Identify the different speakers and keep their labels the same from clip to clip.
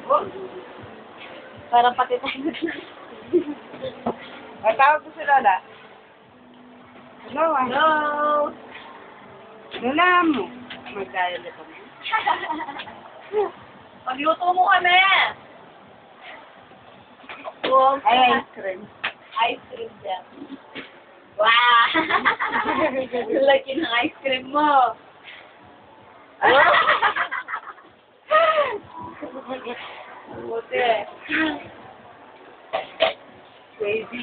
Speaker 1: Oh.
Speaker 2: Parang pati tayo.
Speaker 1: Tawag ko si Lola. Hello,
Speaker 2: Hello!
Speaker 1: Lola mo. Mag-dial ito mo.
Speaker 2: Magluto mo kami! Wow!
Speaker 1: Ay, ice cream.
Speaker 2: Ice cream dyan. Wow! Laki ng ice cream mo. Buti.
Speaker 1: Baby.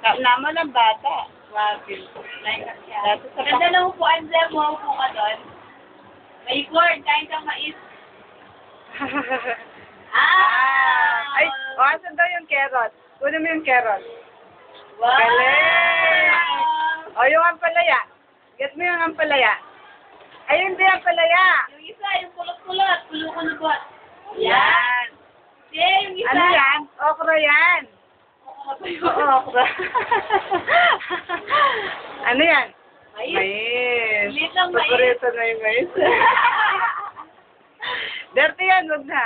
Speaker 1: Naman ang bata. Wagin. Dati sa
Speaker 2: Ganda ng upuan dyan mo. Upo ka doon. May corn. Kain kang mais.
Speaker 1: Ay, asan daw yung carrot? Kunin mo yung carrot.
Speaker 2: Wow!
Speaker 1: Galing! O, yung ampalaya. Get mo yung ampalaya. Ayun din ampalaya.
Speaker 2: Yung isa, yung kulot-kulot. Kulot-kulot.
Speaker 1: Yan.
Speaker 2: Yung isa.
Speaker 1: Ano yan? Okra yan. Oo, okra. Ano yan?
Speaker 2: Mais.
Speaker 1: Mais.
Speaker 2: Liit lang mais.
Speaker 1: Paborito na yung mais. Dirty yan, wag na.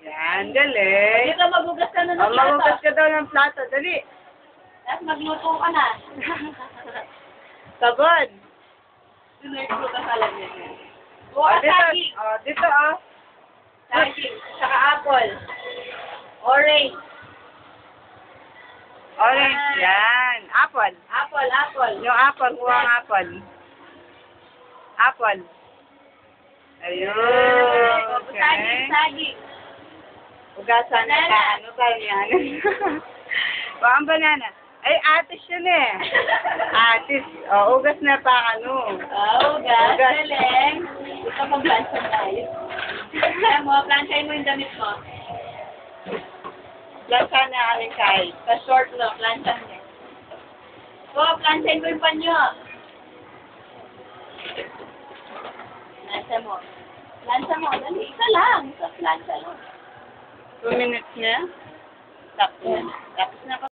Speaker 1: Yan, galing.
Speaker 2: Dito magugas ka na ng
Speaker 1: O, magugas ka daw ng plato. Dali.
Speaker 2: Tapos magluto ka na.
Speaker 1: Sabon.
Speaker 2: Sinurto ka sa lagyan niya.
Speaker 1: O,
Speaker 2: O,
Speaker 1: dito.
Speaker 2: saging.
Speaker 1: O, dito, o.
Speaker 2: Saging. Saka apple. Orange.
Speaker 1: Orange. Yan. Apple.
Speaker 2: Apple, apple.
Speaker 1: Yung apple, kuha ang apple. Apple. Ayun. Okay.
Speaker 2: Saging, saging.
Speaker 1: Ugasan na
Speaker 2: Banana.
Speaker 1: ano ba yan? Kuha ang banana. Ay, atis yun eh. Atis. O, ugas na pa ano.
Speaker 2: Oh, gas. Galing. Ito mag-plancha tayo. Alam mo, planchain mo yung damit mo.
Speaker 1: Lansa na aling kahit.
Speaker 2: Sa short mo, plancha mo. O, planchain mo yung panyo. Plancha mo. Plancha mo. Dali, isa lang. Isa plancha lang.
Speaker 1: 2 minutes na. Tapos na. Tapos na.